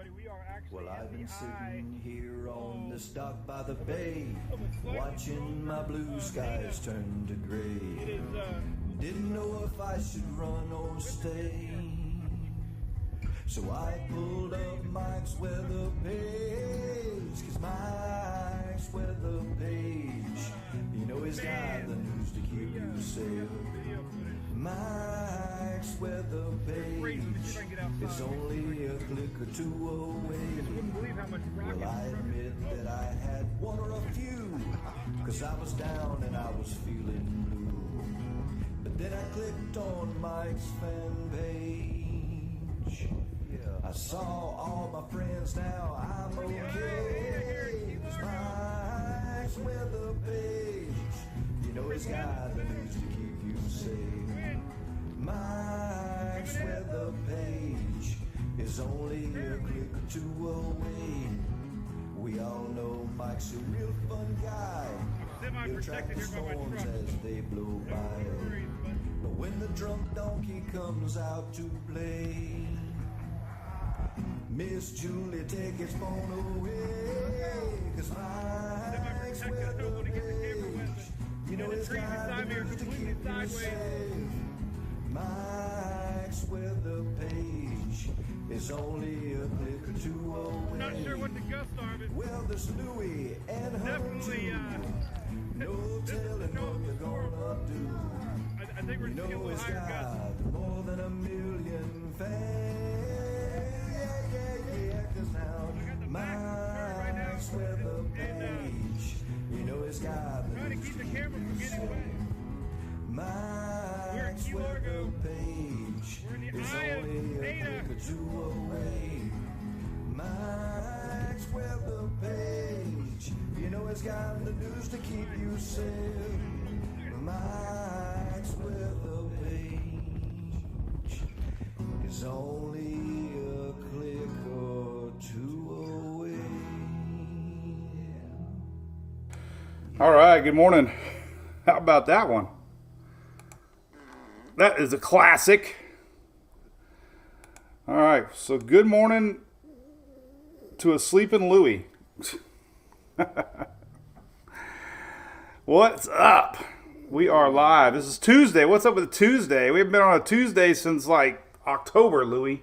everybody. We are actually Well, I've in been the sitting here on the dock by the bay, watching my blue skies turn to gray. It is, Didn't know if I should run or stay, so I pulled up Mike's weather page, 'cause Mike's weather page, you know he's got the news to keep you safe. Mike's weather page is only a click or two away. Well, I admit that I had one or a few, 'cause I was down and I was feeling blue. But then I clicked on Mike's fan page. I saw all my friends now, I'm okay. 'Cause Mike's weather page, you know he's got the news to keep you safe. Mike's weather page is only a click or two away. We all know Mike's a real fun guy. He'll track the storms as they blow by. But when the drunk donkey comes out to play, Miss Julie, take his phone away. 'Cause Mike's weather page, you know he's got the news to keep you safe. Mike's weather page is only a click or two away. not sure what the gusts are, but Well, there's Louie and definitely, no telling what they're gonna do. I think we're You just getting a know little he's higher gusts. got more than a million fans. Yeah, 'cause now Mike's weather page, you know he's got the Trying to news keep the to camera from keep you getting wet. safe. Mike's Key weather Largo. page We're in the is eye of only a Ada. click or two away. Mike's weather page, you know he's got the news to keep you safe. Mike's weather page is only a click or two away. All right, good morning. How about that one? That is a classic. All right, so good morning to a sleeping Louie. What's up? We are live. This is Tuesday. What's up with Tuesday? We haven't been on a Tuesday since like October, Louie.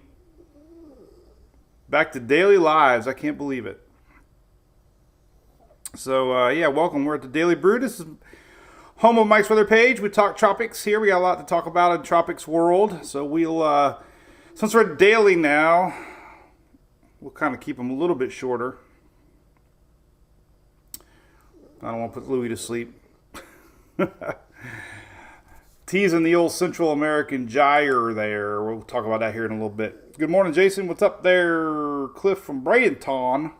Back to daily lives. I can't believe it. So, yeah, welcome. We're at the Daily Brew. This is home of Mike's weather page. We talk tropics here. We got a lot to talk about in tropics world. So we'll, since we're daily now, we'll kind of keep them a little bit shorter. I don't want to put Louie to sleep. Teasing the old Central American gyre there. We'll talk about that here in a little bit. Good morning, Jason. What's up there? Cliff from Bradenton.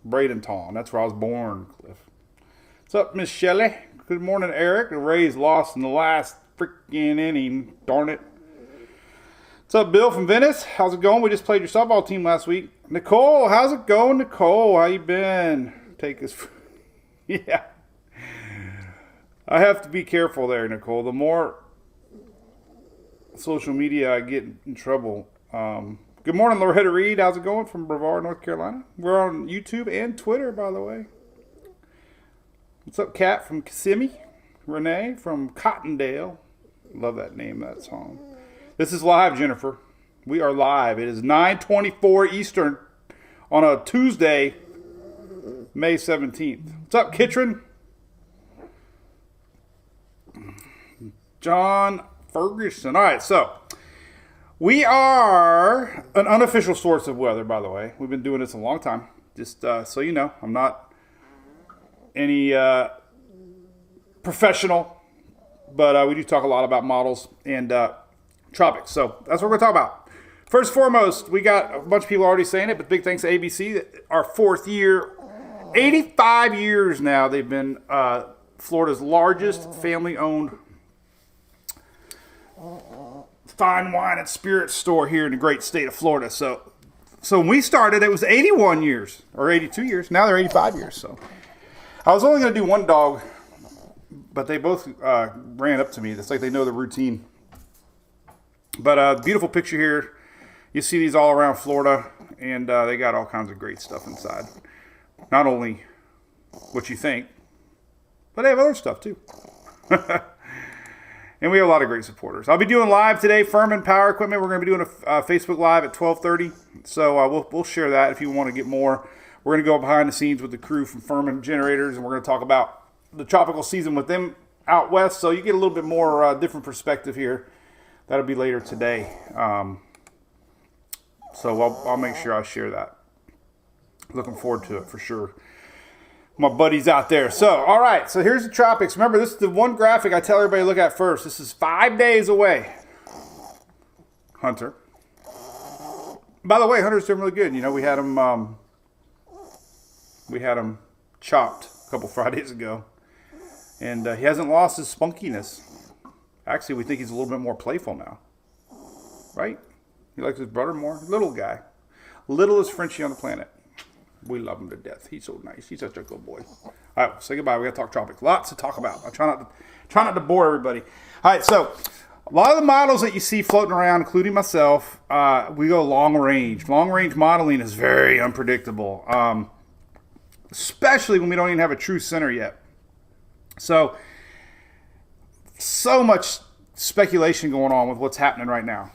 Bradenton. That's where I was born, Cliff. What's up, Miss Shelley? Good morning, Eric. The Rays lost in the last freaking inning. Darn it. What's up, Bill from Venice? How's it going? We just played your softball team last week. Nicole, how's it going, Nicole? How you been? Take this. Yeah. I have to be careful there, Nicole. The more social media I get in trouble. Good morning, Loretta Reed. How's it going from Brevard, North Carolina? We're on YouTube and Twitter, by the way. What's up, Kat from Kissimmee? Renee from Cottondale. Love that name, that song. This is live, Jennifer. We are live. It is 9:24 Eastern on a Tuesday, May 17th. What's up, Kitron? John Ferguson. All right, so we are an unofficial source of weather, by the way. We've been doing this a long time. Just so you know, I'm not any professional, but we do talk a lot about models and tropics. So that's what we're going to talk about. First and foremost, we got a bunch of people already saying it, but big thanks to ABC. Our fourth year, 85 years now, they've been Florida's largest family-owned fine wine and spirit store here in the great state of Florida. So when we started, it was 81 years or 82 years. Now they're 85 years. So I was only going to do one dog, but they both ran up to me. It's like they know the routine. But beautiful picture here. You see these all around Florida, and they got all kinds of great stuff inside. Not only what you think, but they have other stuff too. And we have a lot of great supporters. I'll be doing live today, Furman Power Equipment. We're going to be doing a Facebook Live at 12:30. So we'll share that if you want to get more. We're going to go behind the scenes with the crew from Furman Generators, and we're going to talk about the tropical season with them out west. So you get a little bit more different perspective here. That'll be later today. So I'll make sure I share that. Looking forward to it for sure. My buddies out there. So, all right. So here's the tropics. Remember, this is the one graphic I tell everybody to look at first. This is 5 days away. Hunter. By the way, Hunter's doing really good. You know, we had him chopped a couple Fridays ago, and he hasn't lost his spunkiness. Actually, we think he's a little bit more playful now. Right? He likes his brother more. Little guy. Littlest Frenchie on the planet. We love him to death. He's so nice. He's such a good boy. All right, say goodbye. We got to talk tropics. Lots to talk about. I try not to bore everybody. All right, so a lot of the models that you see floating around, including myself, we go long range. Long range modeling is very unpredictable, especially when we don't even have a true center yet. So much speculation going on with what's happening right now.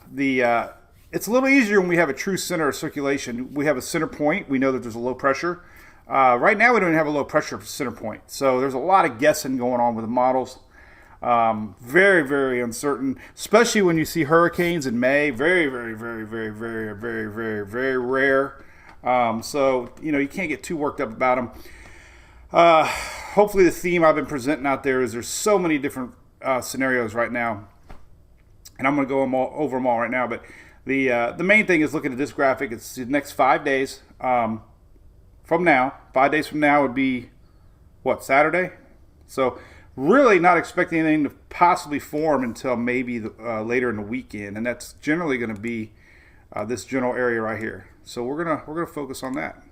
It's a little easier when we have a true center of circulation. We have a center point. We know that there's a low pressure. Right now, we don't even have a low pressure center point. So there's a lot of guessing going on with the models. Very, very uncertain, especially when you see hurricanes in May. Very, very, very, very, very, very, very, very rare. So, you can't get too worked up about them. Hopefully the theme I've been presenting out there is there's so many different scenarios right now. And I'm going to go over them all right now. But the main thing is looking at this graphic. It's the next 5 days from now. 5 days from now would be, Saturday? So really not expecting anything to possibly form until maybe later in the weekend. And that's generally going to be this general area right here. So we're gonna focus on that.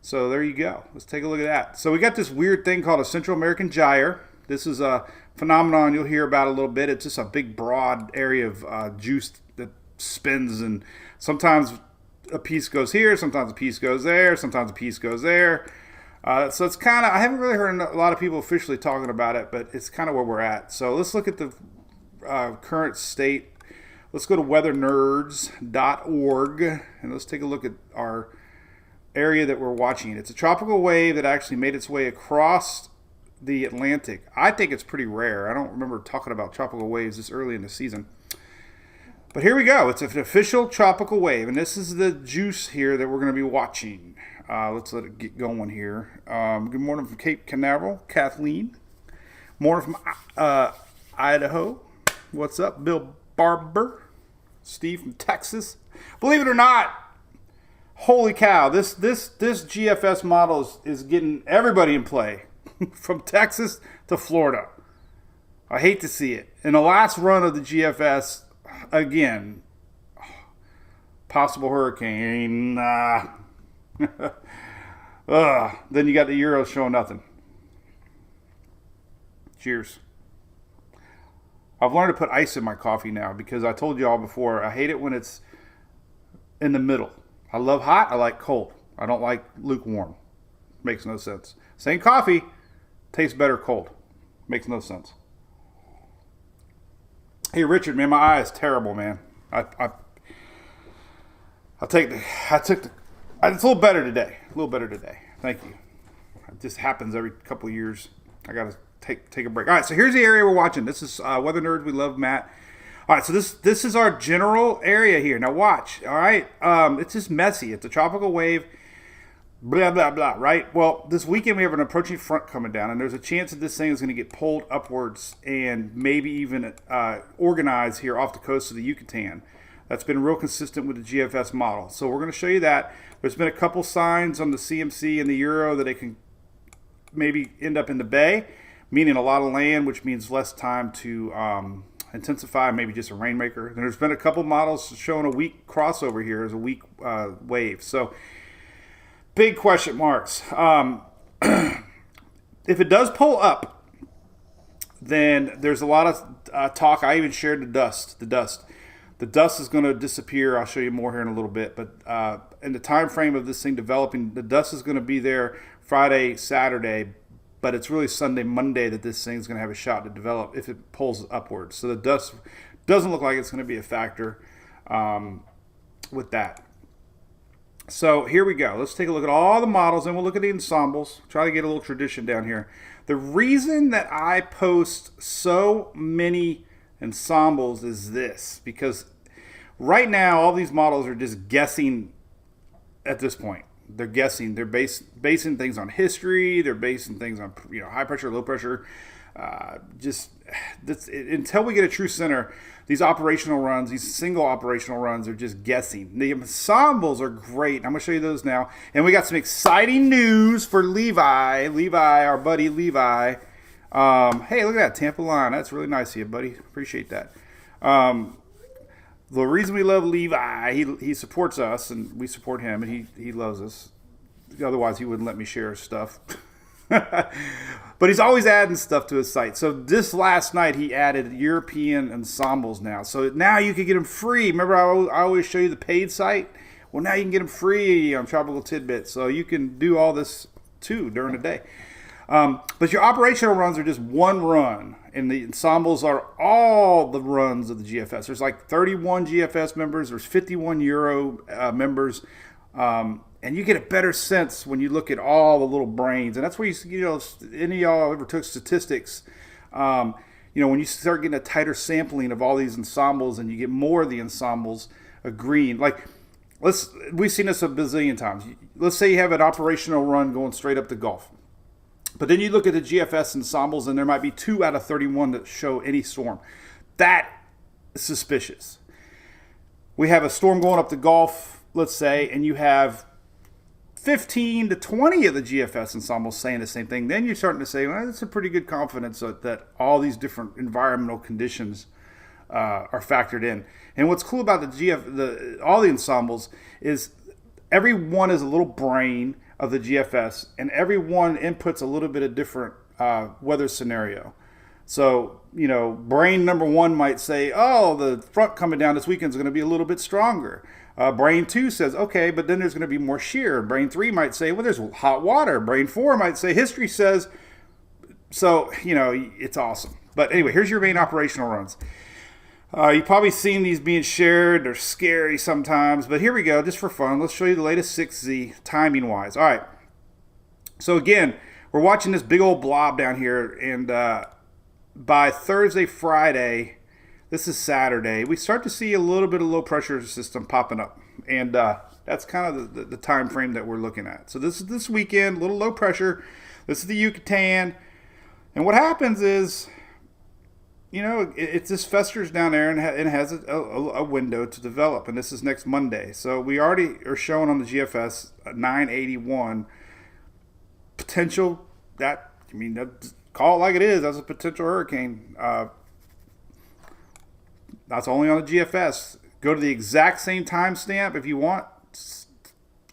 So there you go. Let's take a look at that. So we got this weird thing called a Central American gyre. This is a phenomenon you'll hear about a little bit. It's just a big, broad area of juice that spins, and sometimes a piece goes here, sometimes a piece goes there, sometimes a piece goes there. So it's kind of, I haven't really heard a lot of people officially talking about it, but it's kind of where we're at. So let's look at the current state. Let's go to weathernerds.org, and let's take a look at our area that we're watching. It's a tropical wave that actually made its way across the Atlantic. I think it's pretty rare. I don't remember talking about tropical waves this early in the season. But here we go. It's an official tropical wave, and this is the juice here that we're going to be watching. Let's let it get going here. Good morning from Cape Canaveral, Kathleen. Morning from Idaho. What's up, Bill Barber? Steve from Texas. Believe it or not, holy cow, this GFS model is getting everybody in play, from Texas to Florida. I hate to see it. In the last run of the GFS, again, possible hurricane. Then you got the Euros showing nothing. Cheers. I've learned to put ice in my coffee now because I told you all before, I hate it when it's in the middle. I love hot, I like cold. I don't like lukewarm. Makes no sense. Same coffee, tastes better cold. Makes no sense. Hey Richard, man, my eye is terrible, man. It's a little better today. Thank you. It just happens every couple of years. I gotta take a break. All right, so here's the area we're watching. This is Weather Nerds. We love Matt. All right, so this is our general area here. Now watch. All right, it's just messy. It's a tropical wave. Blah blah blah. Right. Well, this weekend we have an approaching front coming down, and there's a chance that this thing is going to get pulled upwards and maybe even organized here off the coast of the Yucatan. That's been real consistent with the GFS model. So we're going to show you that. There's been a couple signs on the CMC and the Euro that it can maybe end up in the bay, meaning a lot of land, which means less time to intensify, maybe just a rainmaker. And there's been a couple models showing a weak crossover here as a weak wave. So big question marks. If it does pull up, then there's a lot of talk. I even shared the dust. The dust is going to disappear. I'll show you more here in a little bit. But in the time frame of this thing developing, the dust is going to be there Friday, Saturday, but it's really Sunday, Monday that this thing's going to have a shot to develop if it pulls upwards. So the dust doesn't look like it's going to be a factor with that. So here we go. Let's take a look at all the models, and we'll look at the ensembles. Try to get a little tradition down here. The reason that I post so many ensembles is this, because right now all these models are just guessing at this point. They're guessing. They're basing things on history. They're basing things on high pressure, low pressure. Until we get a true center, these operational runs, these single operational runs are just guessing. The ensembles are great. I'm going to show you those now. And we got some exciting news for Levi, our buddy Levi. Hey, look at that Tampa line. That's really nice of you, buddy. Appreciate that. The reason we love Levi, he supports us, and we support him, and he loves us. Otherwise, he wouldn't let me share his stuff. But he's always adding stuff to his site. So this last night, he added European ensembles now. So now you can get them free. Remember, I always show you the paid site? Well, now you can get them free on Tropical Tidbits. So you can do all this, too, during the day. But your operational runs are just one run, and the ensembles are all the runs of the GFS. There's like 31 GFS members. There's 51 Euro members. And you get a better sense when you look at all the little brains. And that's where any of y'all ever took statistics, when you start getting a tighter sampling of all these ensembles and you get more of the ensembles agreeing. Like, we've seen this a bazillion times. Let's say you have an operational run going straight up the Gulf. But then you look at the GFS ensembles and there might be 2 out of 31 that show any storm. That is suspicious. We have a storm going up the Gulf, let's say, and you have 15 to 20 of the GFS ensembles saying the same thing. Then you're starting to say, well, that's a pretty good confidence that all these different environmental conditions are factored in. And what's cool about all the ensembles is every one is a little brain of the GFS, and every one inputs a little bit of different weather scenario. So, brain number 1 might say, oh, the front coming down this weekend is going to be a little bit stronger. Brain 2 says, okay, but then there's going to be more shear. Brain 3 might say, well, there's hot water. Brain 4 might say, history says. So, it's awesome. But anyway, here's your main operational runs. You've probably seen these being shared. They're scary sometimes. But here we go, just for fun. Let's show you the latest 6Z timing-wise. All right. So again, we're watching this big old blob down here. And by Thursday, Friday, this is Saturday, we start to see a little bit of low pressure system popping up. And that's kind of the time frame that we're looking at. So this is this weekend, a little low pressure. This is the Yucatan. And what happens is, it just festers down there and has a window to develop. And this is next Monday. So we already are showing on the GFS 981 potential. Call it like it is. That's a potential hurricane. That's only on the GFS. Go to the exact same timestamp if you want.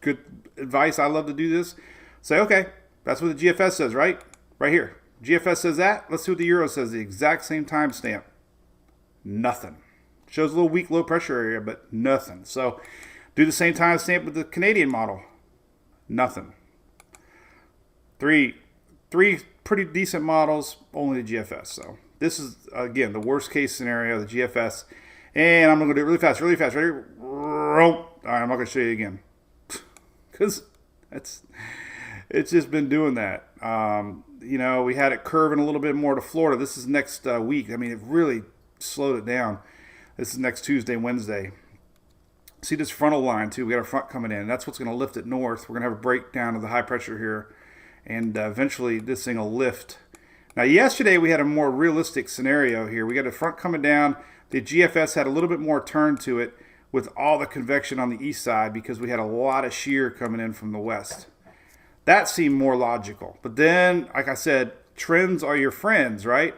Good advice. I love to do this. Say, okay, that's what the GFS says, right? Right here. GFS says that. Let's see what the Euro says. The exact same timestamp. Nothing. Shows a little weak low pressure area, but nothing. So do the same timestamp with the Canadian model. Nothing. Three pretty decent models, only the GFS. So this is, again, the worst case scenario, the GFS. And I'm going to do it really fast. Ready? All right, I'm not going to show you again. Because it's just been doing that. We had it curving a little bit more to Florida. This is next week. I mean, it really slowed it down. This is next Tuesday, Wednesday. See this frontal line, too. We got a front coming in. That's what's going to lift it north. We're going to have a breakdown of the high pressure here. And eventually this thing will lift. Now, yesterday we had a more realistic scenario here. We got a front coming down. The GFS had a little bit more turn to it with all the convection on the east side because we had a lot of shear coming in from the west. That seemed more logical. But then, like I said, trends are your friends, right?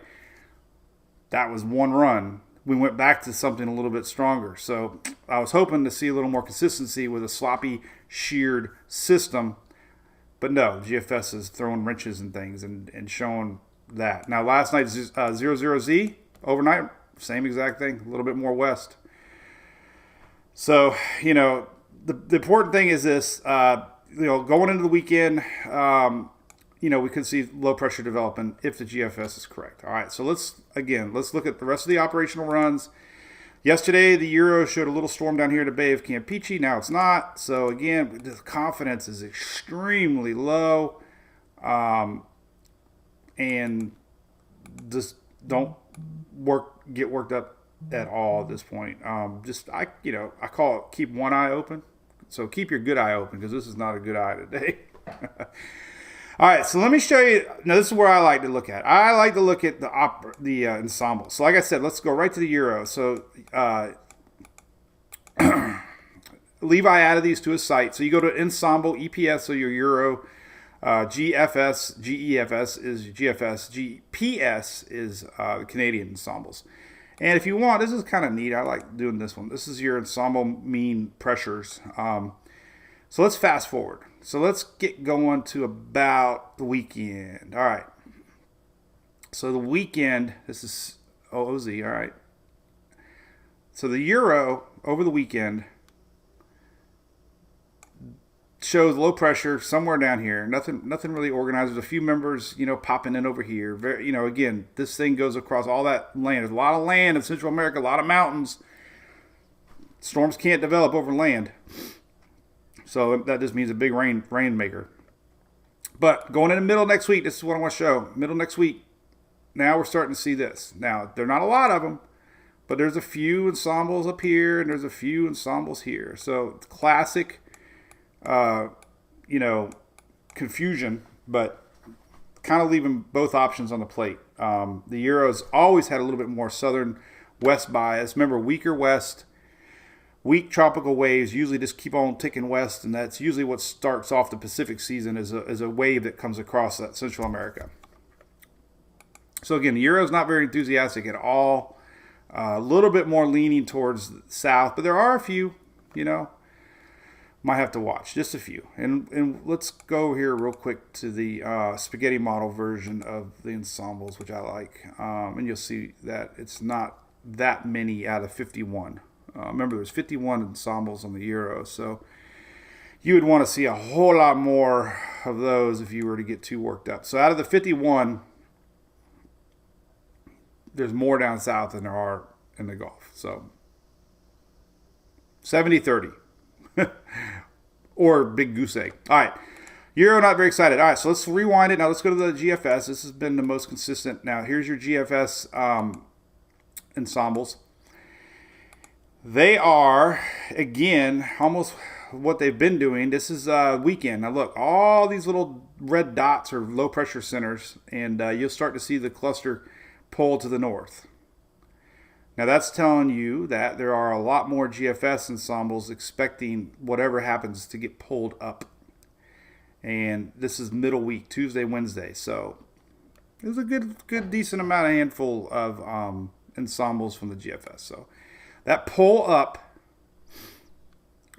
That was one run. We went back to something a little bit stronger. So I was hoping to see a little more consistency with a sloppy, sheared system. But no, GFS is throwing wrenches and things and showing that. Now, last night's 00Z, overnight, same exact thing, a little bit more west. So, the important thing is this, going into the weekend, we could see low pressure developing if the GFS is correct. All right, so let's look at the rest of the operational runs. Yesterday, the Euro showed a little storm down here in the Bay of Campeche. Now it's not. So again, the confidence is extremely low, and just don't get worked up at all at this point. I call it keep one eye open. So keep your good eye open, because this is not a good eye today. All right, so let me show you. Now, this is where I like to look at. I like to look at the ensemble. So, like I said, let's go right to the Euro. So, Levi added these to his site. So, you go to Ensemble, EPS, so your Euro, GFS, GEFS is GFS, GPS is Canadian ensembles. And if you want, this is kind of neat. I like doing this one. This is your ensemble mean pressures. So let's fast forward. So let's get going to about the weekend. All right. So the weekend, this is OZ, all right. So the Euro over the weekend shows low pressure somewhere down here. Nothing really organized. There's a few members, popping in over here. Very, again, this thing goes across all that land. There's a lot of land in Central America, a lot of mountains. Storms can't develop over land. So that just means a big rainmaker. But going in the middle of next week, this is what I want to show. Middle next week, now we're starting to see this. Now, there are not a lot of them, but there's a few ensembles up here, and there's a few ensembles here. So classic, confusion, but kind of leaving both options on the plate. The Euro's always had a little bit more southern west bias. Remember, weaker west. Weak tropical waves usually just keep on ticking west, and that's usually what starts off the Pacific season as a wave that comes across that Central America. So again, the Euro is not very enthusiastic at all. A little bit more leaning towards the south, but there are a few, might have to watch, just a few. And let's go here real quick to the spaghetti model version of the ensembles, which I like. And you'll see that it's not that many out of 51. Remember, there's 51 ensembles on the Euro, so you would want to see a whole lot more of those if you were to get too worked up. So out of the 51, there's more down south than there are in the Gulf. So 70-30. Or big goose egg. All right. Euro, not very excited. All right, so let's rewind it. Now let's go to the GFS. This has been the most consistent. Now here's your GFS ensembles. They are, again, almost what they've been doing. This is weekend. Now look, all these little red dots are low pressure centers, and you'll start to see the cluster pull to the north. Now that's telling you that there are a lot more GFS ensembles expecting whatever happens to get pulled up. And this is middle week, Tuesday, Wednesday. So there's a good decent amount of handful of ensembles from the GFS. So that pull up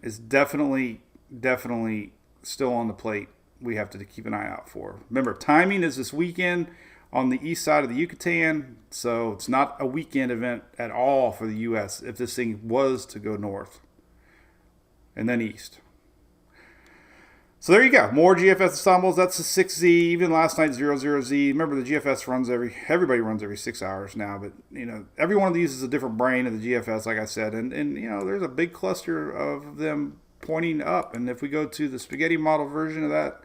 is definitely still on the plate. We have to keep an eye out for. Remember, timing is this weekend on the east side of the Yucatan, so it's not a weekend event at all for the U.S. if this thing was to go north and then east. So there you go. More GFS ensembles. That's a 6Z. Even last night, 00Z. Remember, the GFS runs everybody runs every 6 hours now. But, every one of these is a different brain of the GFS, like I said. And there's a big cluster of them pointing up. And if we go to the spaghetti model version of that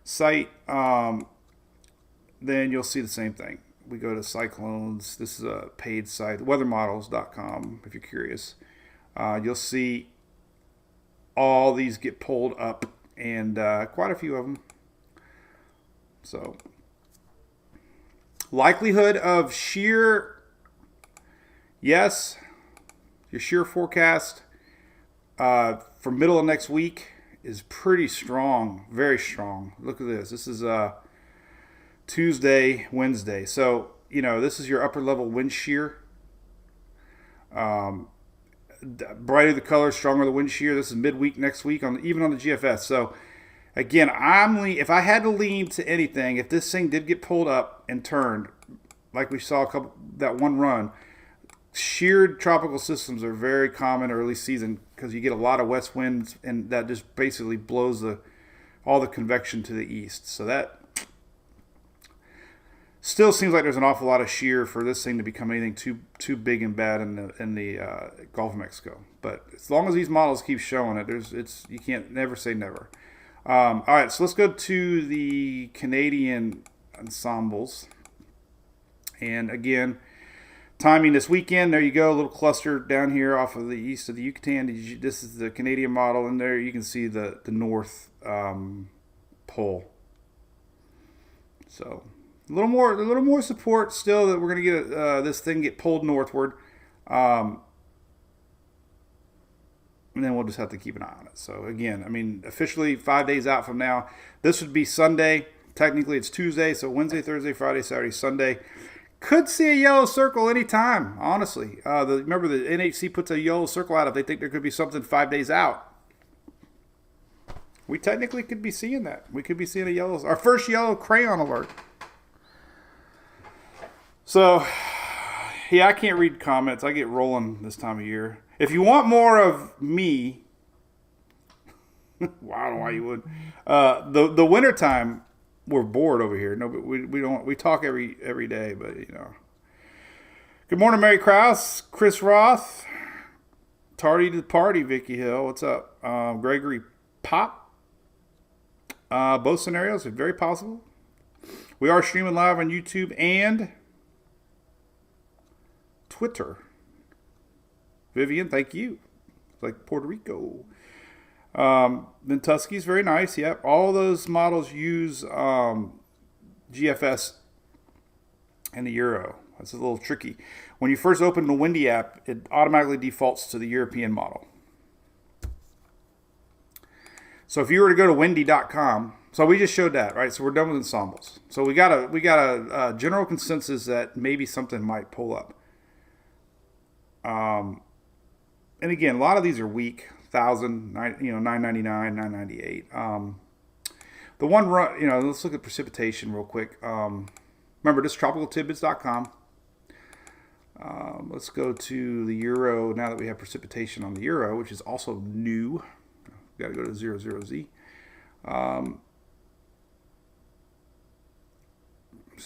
site, then you'll see the same thing. We go to cyclones. This is a paid site, weathermodels.com, if you're curious. You'll see all these get pulled up. And quite a few of them. So, likelihood of shear, yes. Your shear forecast for middle of next week is pretty strong, very strong. Look at this. This is Tuesday, Wednesday. So, this is your upper level wind shear. Brighter the color, stronger the wind shear. This is midweek next week, even on the GFS. So, again, if I had to lean to anything, if this thing did get pulled up and turned, like we saw that one run, sheared tropical systems are very common early season because you get a lot of west winds, and that just basically blows all the convection to the east. So that still seems like there's an awful lot of shear for this thing to become anything too big and bad in the Gulf of Mexico. But as long as these models keep showing it, you can't never say never. All right, so let's go to the Canadian ensembles. And again, timing this weekend. There you go, a little cluster down here off of the east of the Yucatan. This is the Canadian model, and there you can see the north pole. So a little more support still that we're going to get this thing get pulled northward. And then we'll just have to keep an eye on it. So again, I mean, officially 5 days out from now, this would be Sunday. Technically it's Tuesday, so Wednesday, Thursday, Friday, Saturday, Sunday. Could see a yellow circle anytime, honestly. Remember, the NHC puts a yellow circle out if they think there could be something 5 days out. We technically could be seeing that. We could be seeing our first yellow crayon alert. So, yeah, I can't read comments. I get rolling this time of year. If you want more of me, well, I don't know why you would. The wintertime, we're bored over here. No, but we talk every day, but you know. Good morning, Mary Krause, Chris Roth, tardy to the party, Vicky Hill. What's up? Gregory Pop. Both scenarios are very possible. We are streaming live on YouTube and Twitter. Vivian, thank you. It's like Puerto Rico. Then Tusky's very nice. Yep. All those models use GFS and the Euro. That's a little tricky. When you first open the Windy app, it automatically defaults to the European model. So if you were to go to windy.com, so we just showed that, right? So we're done with ensembles. So we got a general consensus that maybe something might pull up. And again, a lot of these are weak, 1,000, $9.99, $9.98. The one run, let's look at precipitation real quick. Remember, this is tropicaltidbits.com. Let's go to the Euro now that we have precipitation on the Euro, which is also new. Got to go to 00Z.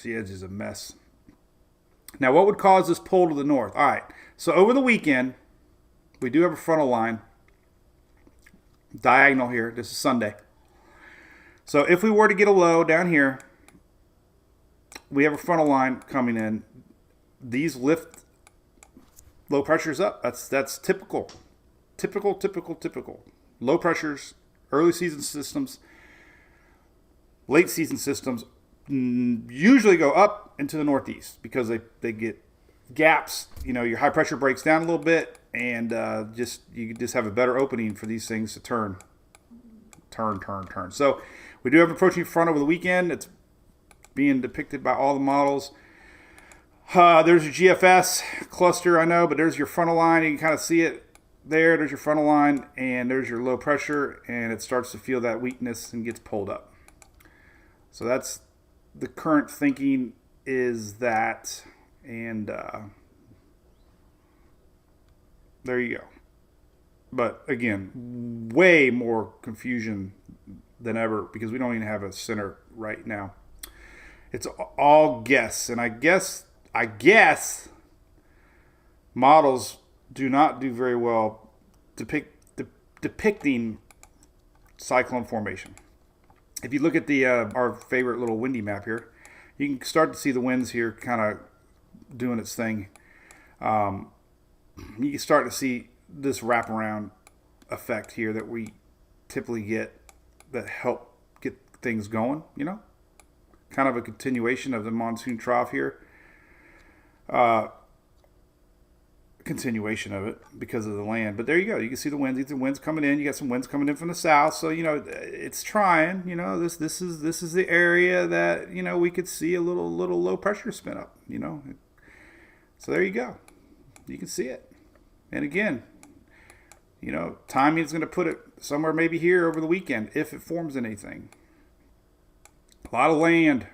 The edge is a mess. Now, what would cause this pull to the north? All right, so over the weekend, we do have a frontal line diagonal here. This is Sunday. So if we were to get a low down here, we have a frontal line coming in. These lift low pressures up. That's typical. Typical. Low pressures, early season systems, late season systems usually go up into the northeast because they get gaps. Your high pressure breaks down a little bit, and you just have a better opening for these things to turn. So we do have approaching front over the weekend. It's being depicted by all the models. There's your GFS cluster, I know, but there's your frontal line. You can kind of see it there. There's your frontal line, and there's your low pressure, and it starts to feel that weakness and gets pulled up. So that's the current thinking is that, and there you go. But again, way more confusion than ever because we don't even have a center right now. It's all guess, and I guess models do not do very well depicting cyclone formation. If you look at the our favorite little windy map here, you can start to see the winds here kind of doing its thing. You can start to see this wraparound effect here that we typically get that help get things going, kind of a continuation of the monsoon trough here. Continuation of it because of the land. But there you go. You can see the winds. These are winds coming in. You got some winds coming in from the south. So, it's trying. This is the area that, we could see a little low pressure spin up, So there you go. You can see it. And again, timing is going to put it somewhere maybe here over the weekend if it forms anything. A lot of land.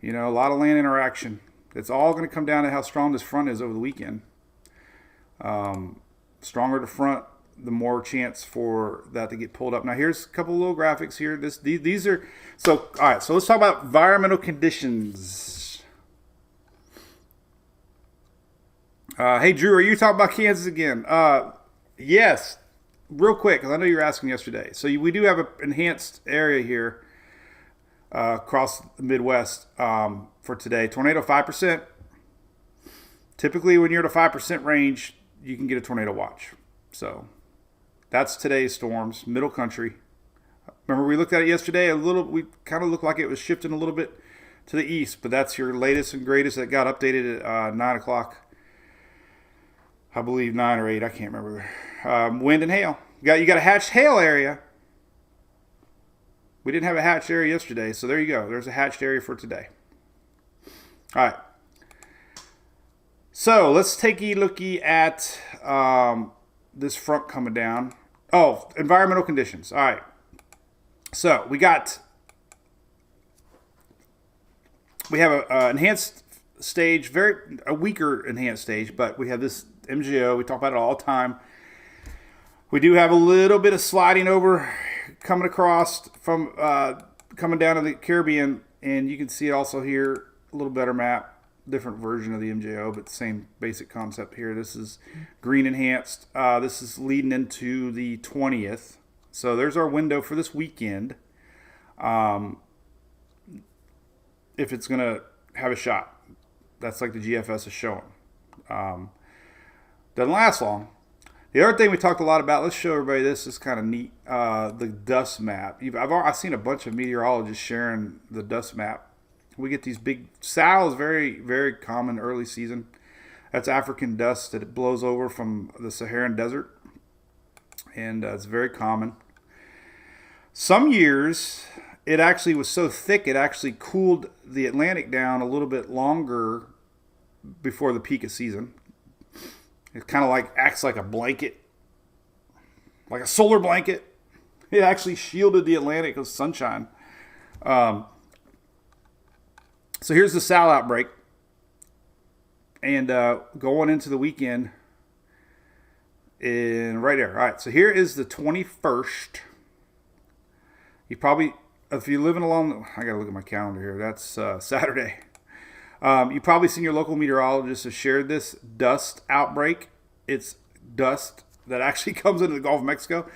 A lot of land interaction. It's all going to come down to how strong this front is over the weekend. Stronger the front, the more chance for that to get pulled up. Now here's a couple little graphics here. These are so all right. So let's talk about environmental conditions. Hey Drew, are you talking about Kansas again? Yes, real quick, because I know you were asking yesterday. So we do have an enhanced area here across the Midwest for today. Tornado 5%. Typically, when you're at a 5% range, you can get a tornado watch. So that's today's storms, middle country. Remember, we looked at it yesterday. We kind of looked like it was shifting a little bit to the east, but that's your latest and greatest that got updated at 9 o'clock. I believe 9 or 8. I can't remember. Wind and hail. You got a hatched hail area. We didn't have a hatched area yesterday, so there you go. There's a hatched area for today. All right. So let's take a looky at this front coming down. Oh, environmental conditions. All right. So we have a enhanced stage, a weaker enhanced stage, but we have this MGO. We talk about it all the time. We do have a little bit of sliding over coming across from coming down to the Caribbean, and you can see it also here, a little better map, different version of the MJO, but same basic concept here. This is green enhanced. This is leading into the 20th. So there's our window for this weekend. If it's going to have a shot. That's like the GFS is showing. Doesn't last long. The other thing we talked a lot about, let's show everybody this. Is kind of neat. The dust map. I've seen a bunch of meteorologists sharing the dust map. We get these big, Sal is very, very common early season. That's African dust that it blows over from the Saharan desert. And it's very common. Some years, it actually was so thick, it actually cooled the Atlantic down a little bit longer before the peak of season. It kind of acts like a blanket, like a solar blanket. It actually shielded the Atlantic with sunshine. So here's the Sal outbreak. And going into the weekend, right there. All right, so here is the 21st. You probably, if you're living along, I got to look at my calendar here. That's Saturday. You've probably seen your local meteorologist have shared this dust outbreak. It's dust that actually comes into the Gulf of Mexico.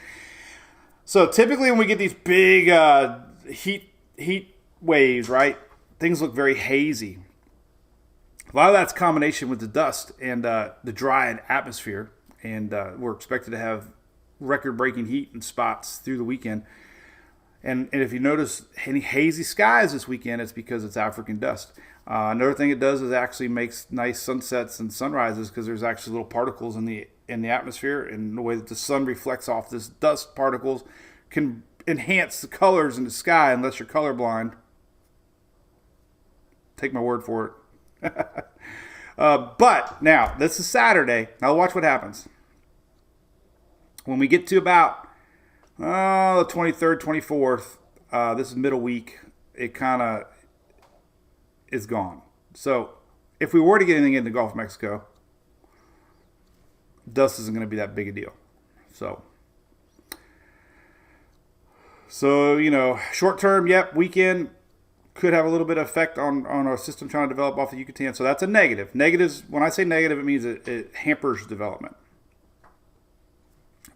So typically when we get these big heat waves, right, things look very hazy. A lot of that's a combination with the dust and the dry atmosphere. And we're expected to have record-breaking heat in spots through the weekend. And if you notice any hazy skies this weekend, it's because it's African dust. Another thing it does is actually makes nice sunsets and sunrises because there's actually little particles in the atmosphere, and the way that the sun reflects off this dust particles can enhance the colors in the sky unless you're colorblind. Take my word for it. But now, this is Saturday. Now watch what happens. When we get to about the 23rd, 24th, this is middle week, it kind of is gone. So if we were to get anything in the Gulf of Mexico, dust isn't going to be that big a deal. So short term, yep, weekend could have a little bit of effect on our system trying to develop off the Yucatan. So that's a negative. Negatives, when I say negative, it means it hampers development.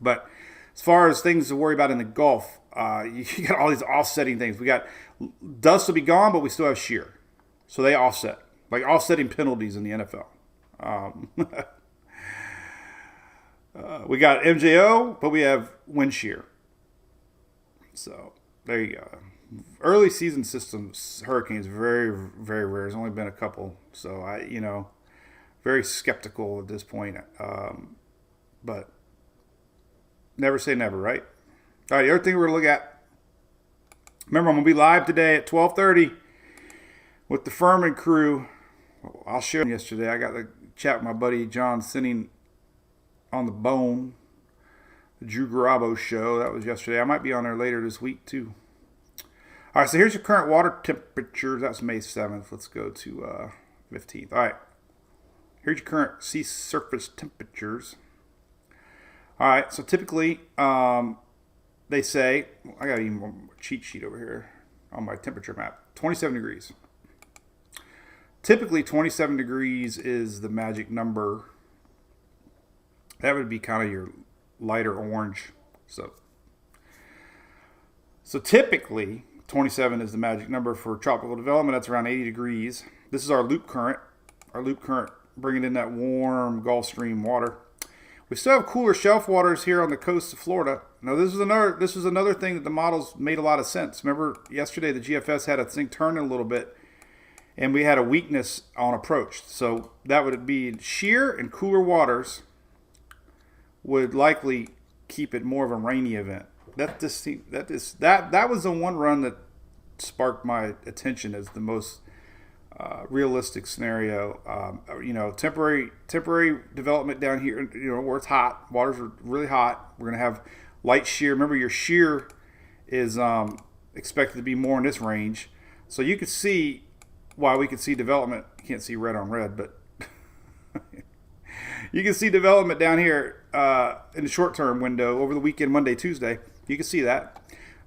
But as far as things to worry about in the Gulf, you got all these offsetting things. We got dust will be gone, but we still have shear. So they offset, like offsetting penalties in the NFL. We got MJO, but we have wind shear. So there you go. Early season systems, hurricanes, very, very rare. There's only been a couple. So very skeptical at this point. But never say never, right? All right, the other thing we're going to look at. Remember, I'm going to be live today at 12:30 with the Furman crew. I'll share yesterday. I got to chat with my buddy John Sinning on the Bone, the Drew Garabo show. That was yesterday. I might be on there later this week too. All right, so here's your current water temperature. That's May 7th. Let's go to 15th. All right. Here's your current sea surface temperatures. All right. So typically, they say, I got even one cheat sheet over here on my temperature map. 27 degrees. Typically, 27 degrees is the magic number. That would be kind of your lighter orange. So typically, 27 is the magic number for tropical development. That's around 80 degrees. This is our loop current. Our loop current bringing in that warm Gulf Stream water. We still have cooler shelf waters here on the coast of Florida. Now, this was another thing that the models made a lot of sense. Remember, yesterday the GFS had a thing turning a little bit, and we had a weakness on approach. So that would be shear and cooler waters would likely keep it more of a rainy event. That was the one run that sparked my attention as the most realistic scenario. Temporary development down here, where it's hot. Waters are really hot. We're going to have light shear. Remember, your shear is expected to be more in this range. So you could see why we could see development. You can't see red on red, but you can see development down here in the short-term window over the weekend, Monday, Tuesday. You can see that.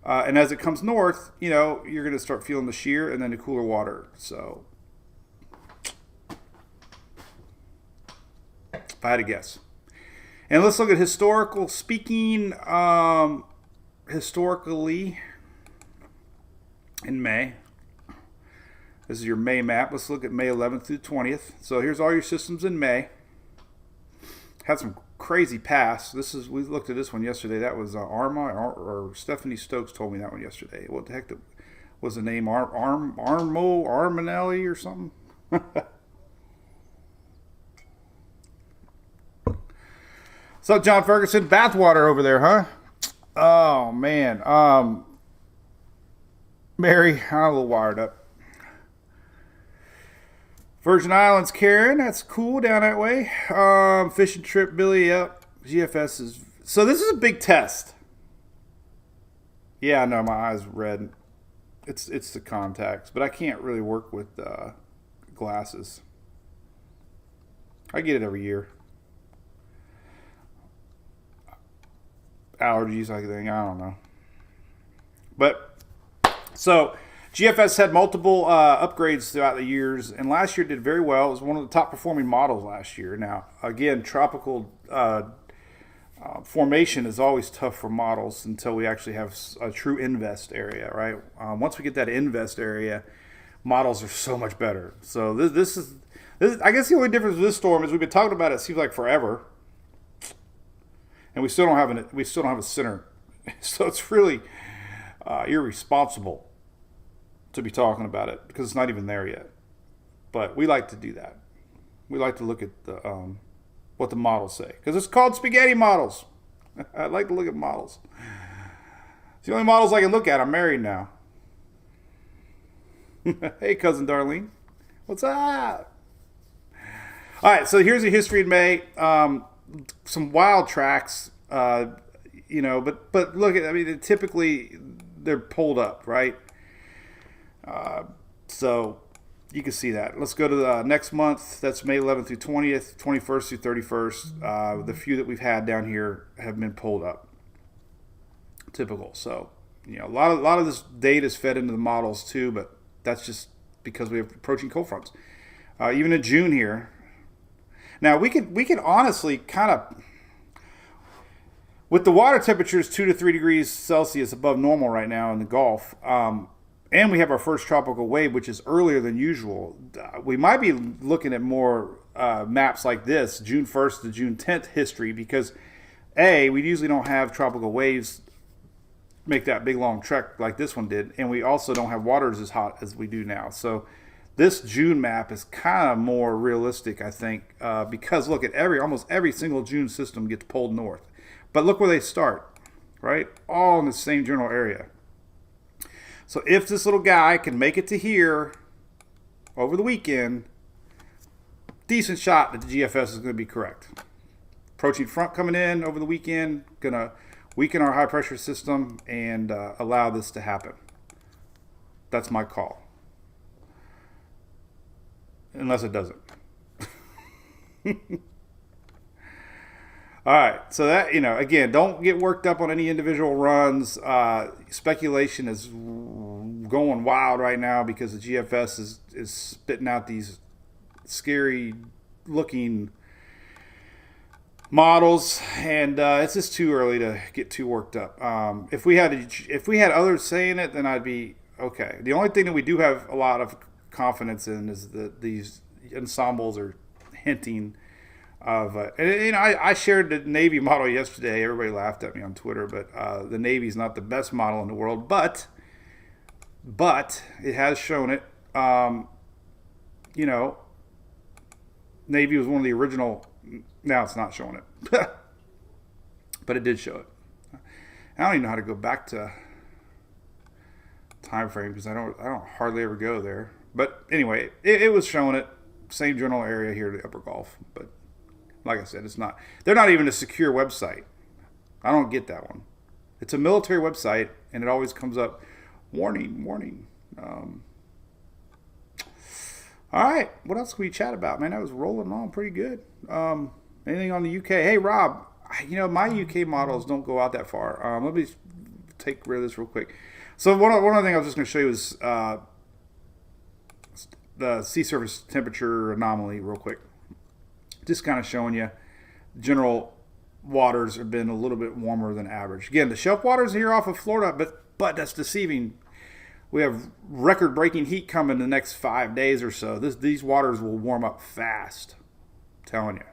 And as it comes north, you're going to start feeling the shear and then the cooler water. So if I had to guess. And let's look at historical speaking. Historically, in May. This is your May map. Let's look at May 11th through 20th. So here's all your systems in May. Had some crazy pass. We looked at this one yesterday. That was Arma, or Stephanie Stokes told me that one yesterday. What the heck was the name? Armanelli or something? So John Ferguson, bathwater over there, huh? Oh man. Mary, I'm a little wired up. Virgin Islands, Karen, that's cool down that way. Fishing trip, Billy, yep. GFS is. So this is a big test. Yeah, I know my eyes red. It's the contacts, but I can't really work with glasses. I get it every year. Allergies, I think. I don't know. But so GFS had multiple upgrades throughout the years, and last year did very well. It was one of the top performing models last year. Now, again, tropical formation is always tough for models until we actually have a true invest area, right? Once we get that invest area, models are so much better. So this is I guess the only difference with this storm is we've been talking about it seems like forever, and we still don't have a center. So it's really irresponsible to be talking about it because it's not even there yet. But we like to do that. We like to look at the what the models say because it's called spaghetti models. I like to look at models. It's the only models I can look at. I'm married now. Hey, cousin Darlene, what's up? All right, so here's a history in May. Some wild tracks, but look at. I mean, typically they're pulled up, right? So you can see that. Let's go to the next month. That's May 11th through 20th, 21st through 31st. The few that we've had down here have been pulled up. Typical. So, a lot of this data is fed into the models too, but that's just because we have approaching cold fronts. Even in June here. Now we can honestly kind of, with the water temperatures 2 to 3 degrees Celsius above normal right now in the Gulf. And we have our first tropical wave, which is earlier than usual. We might be looking at more maps like this, June 1st to June 10th history, because we usually don't have tropical waves make that big long trek like this one did, and we also don't have waters as hot as we do now. So this June map is kind of more realistic, I think, because look at almost every single June system gets pulled north. But look where they start, right? All in the same general area. So if this little guy can make it to here over the weekend, decent shot that the GFS is going to be correct. Approaching front coming in over the weekend, going to weaken our high pressure system and allow this to happen. That's my call. unless it doesn't. All right, so that, again, don't get worked up on any individual runs. Speculation is going wild right now because the GFS is spitting out these scary looking models, and it's just too early to get too worked up. If we had others saying it, then I'd be okay. The only thing that we do have a lot of confidence in is that these ensembles are hinting of, and I shared the Navy model yesterday. Everybody laughed at me on Twitter, but the Navy's not the best model in the world, but it has shown it. Navy was one of the original. Now it's not showing it, but it did show it. I don't even know how to go back to time frame because I don't hardly ever go there. But anyway, it was showing it. Same general area here to Upper Gulf, but like I said, it's not. They're not even a secure website. I don't get that one. It's a military website, and it always comes up, warning. All right, what else can we chat about, man? That was rolling on pretty good. Anything on the UK? Hey, Rob, my UK models don't go out that far. Let me take rid of this real quick. So one other thing I was just going to show you is the sea surface temperature anomaly real quick. Just kind of showing you general waters have been a little bit warmer than average. Again, the shelf waters here off of Florida, but that's deceiving. We have record-breaking heat coming the next 5 days or so. These waters will warm up fast. I'm telling you.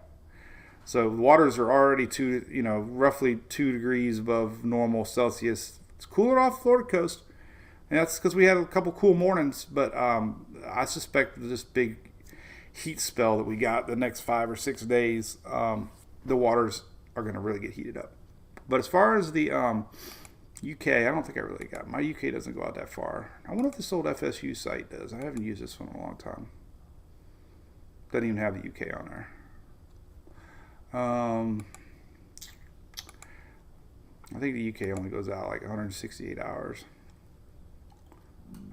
So the waters are already roughly 2 degrees above normal Celsius. It's cooler off the Florida coast, and that's because we had a couple cool mornings. But I suspect this big heat spell that we got the next 5 or 6 days, the waters are going to really get heated up. But as far as the UK, I don't think I really got. My UK doesn't go out that far. I wonder if this old FSU site does. I haven't used this one in a long time. Doesn't even have the UK on there. I think the UK only goes out like 168 hours.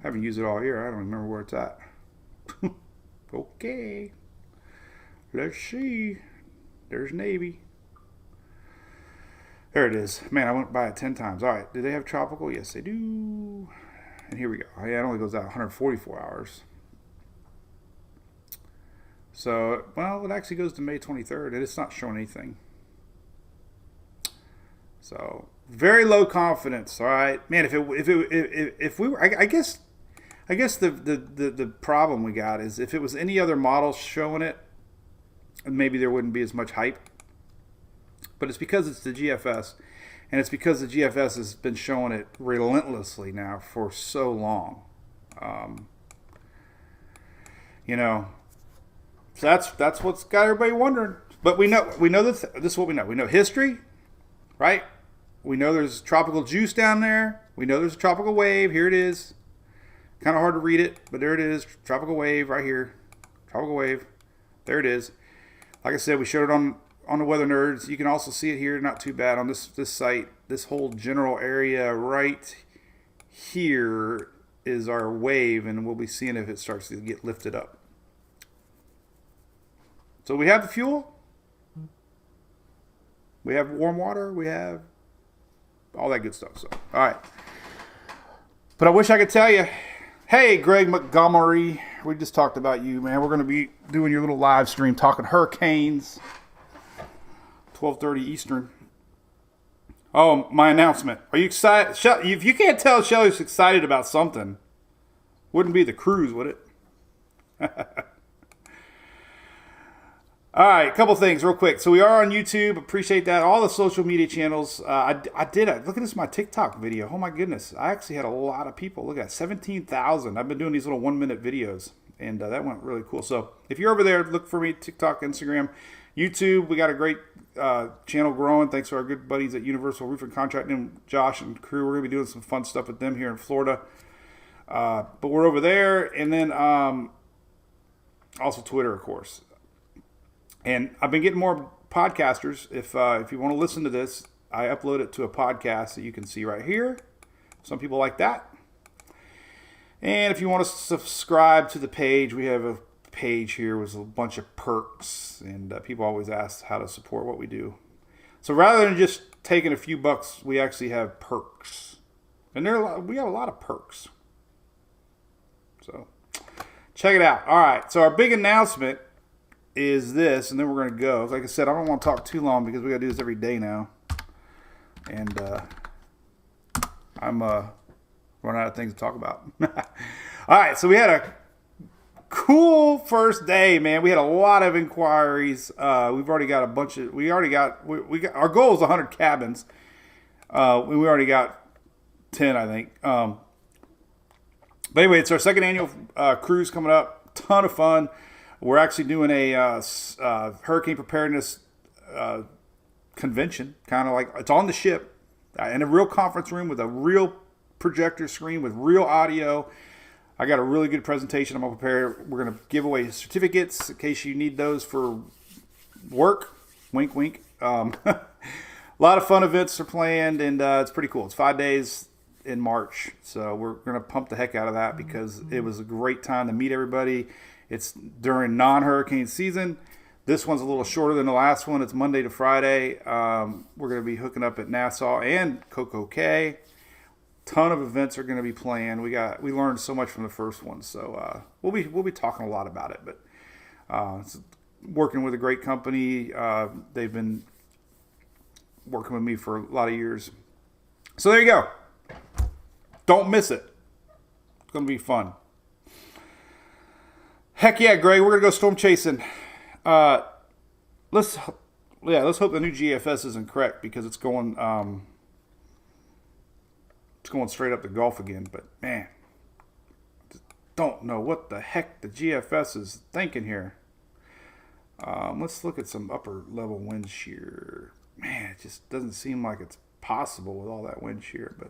I haven't used it all year. I don't remember where it's at. Okay. Let's see. There's Navy. There it is. Man, I went by it 10 times. All right. Do they have tropical? Yes, they do. And here we go. Yeah, it only goes out 144 hours. So, well, it actually goes to May 23rd, and it's not showing anything. So, very low confidence. All right, man. If we were, I guess the problem we got is if it was any other model showing it, maybe there wouldn't be as much hype. But it's because it's the GFS, and it's because the GFS has been showing it relentlessly now for so long. So that's what's got everybody wondering. But we know this is what we know. We know history, right? We know there's tropical juice down there. We know there's a tropical wave. Here it is. Kind of hard to read it, but there it is. Tropical wave right here. Tropical wave. There it is. Like I said, we showed it on the Weather Nerds. You can also see it here. Not too bad on this site. This whole general area right here is our wave, and we'll be seeing if it starts to get lifted up. So we have the fuel. We have warm water. We have all that good stuff. So, all right. But I wish I could tell you, hey, Greg Montgomery, we just talked about you, man. We're going to be doing your little live stream talking hurricanes, 12:30 Eastern. Oh, my announcement. Are you excited? If you can't tell Shelly's excited about something, wouldn't be the cruise, would it? All right, a couple things real quick. So we are on YouTube. Appreciate that. All the social media channels. I did it. Look at this, my TikTok video. Oh, my goodness. I actually had a lot of people. Look at that, 17,000. I've been doing these little 1-minute videos, and that went really cool. So if you're over there, look for me, TikTok, Instagram, YouTube. We got a great channel growing. Thanks to our good buddies at Universal Roofing Contracting, Josh and crew. We're going to be doing some fun stuff with them here in Florida. But we're over there. And then also Twitter, of course. And I've been getting more podcasters. If you want to listen to this, I upload it to a podcast that you can see right here. Some people like that. And if you want to subscribe to the page, we have a page here was a bunch of perks, and people always ask how to support what we do. So rather than just taking a few bucks, we actually have perks, and we have a lot of perks. So check it out. All right, so our big announcement is this, and then we're going to go. Like I said, I don't want to talk too long because we got to do this every day now, and I'm running out of things to talk about. All right, so we had a cool first day, man. We had a lot of inquiries. We've already got a bunch of. We got. Our goal is 100 cabins. We already got 10, I think. But anyway, it's our second annual cruise coming up. Ton of fun. We're actually doing a hurricane preparedness convention, kind of like it's on the ship in a real conference room with a real projector screen with real audio. I got a really good presentation I'm going to prepare. We're going to give away certificates in case you need those for work. Wink, wink. A lot of fun events are planned, and it's pretty cool. It's 5 days in March, so we're going to pump the heck out of that because it was a great time to meet everybody. It's during non-hurricane season. This one's a little shorter than the last one. It's Monday to Friday. We're going to be hooking up at Nassau and Coco Cay. Ton of events are going to be planned. We learned so much from the first one, so we'll be talking a lot about it. But it's working with a great company. They've been working with me for a lot of years. So there you go. Don't miss it. It's going to be fun. Heck yeah, Greg. We're going to go storm chasing. Let's hope the new GFS isn't correct because it's going straight up the Gulf again. But man, don't know what the heck the GFS is thinking here. Let's look at some upper level wind shear. Man, it just doesn't seem like it's possible with all that wind shear. But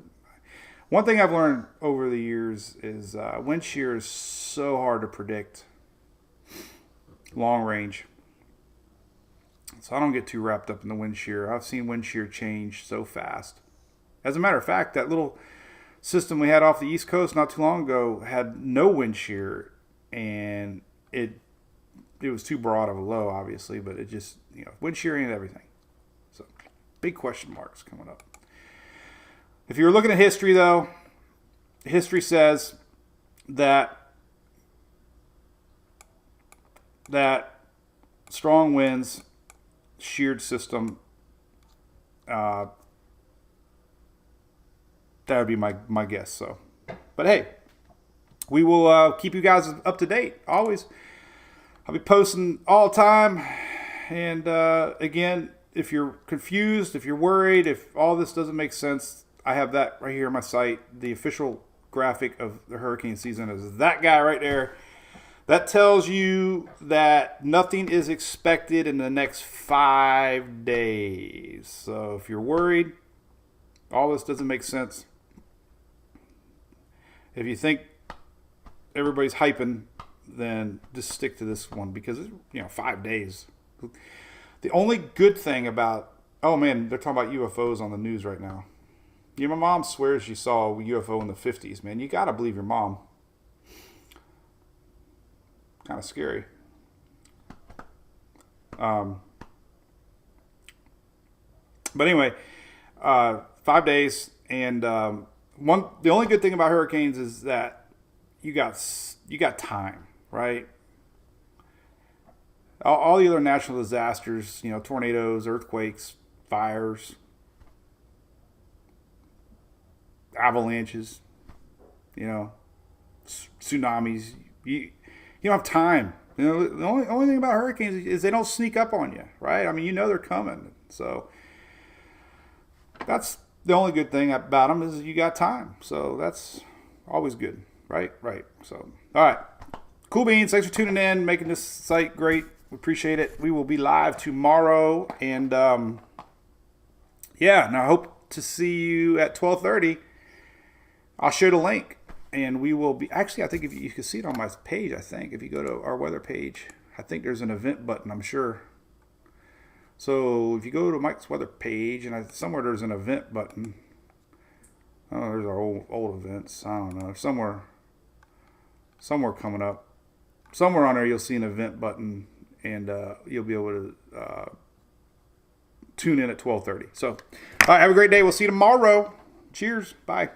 one thing I've learned over the years is wind shear is so hard to predict long range. So I don't get too wrapped up in the wind shear. I've seen wind shear change so fast. As a matter of fact, that little system we had off the East Coast not too long ago had no wind shear, and it was too broad of a low, obviously, but it just, wind shear ain't everything. So big question marks coming up. If you're looking at history, though, history says that strong winds, sheared system, that would be my guess. So, but hey, we will keep you guys up to date. Always, I'll be posting all the time. And again, if you're confused, if you're worried, if all this doesn't make sense, I have that right here on my site. The official graphic of the hurricane season is that guy right there. That tells you that nothing is expected in the next 5 days. So if you're worried, all this doesn't make sense. If you think everybody's hyping, then just stick to this one because it's 5 days. The only good thing about they're talking about UFOs on the news right now. My mom swears she saw a UFO in the 50s, man. You gotta believe your mom. Kind of scary. But anyway, 5 days, and the only good thing about hurricanes is that you got time, right? All the other natural disasters, tornadoes, earthquakes, fires, avalanches, tsunamis. You don't have time. The only thing about hurricanes is they don't sneak up on you, right? I mean, they're coming. So that's the only good thing about them is you got time. So that's always good, right? Right. So, all right. Cool beans. Thanks for tuning in, making this site great. We appreciate it. We will be live tomorrow. And, and I hope to see you at 12:30. I'll share the link. And we will be, actually, I think if you can see it on my page, if you go to our weather page, I think there's an event button, I'm sure. So if you go to Mike's weather page, and somewhere there's an event button. Oh, there's our old events. I don't know. Somewhere coming up. somewhere on there you'll see an event button, and you'll be able to tune in at 12:30. So, all right, have a great day. We'll see you tomorrow. Cheers. Bye.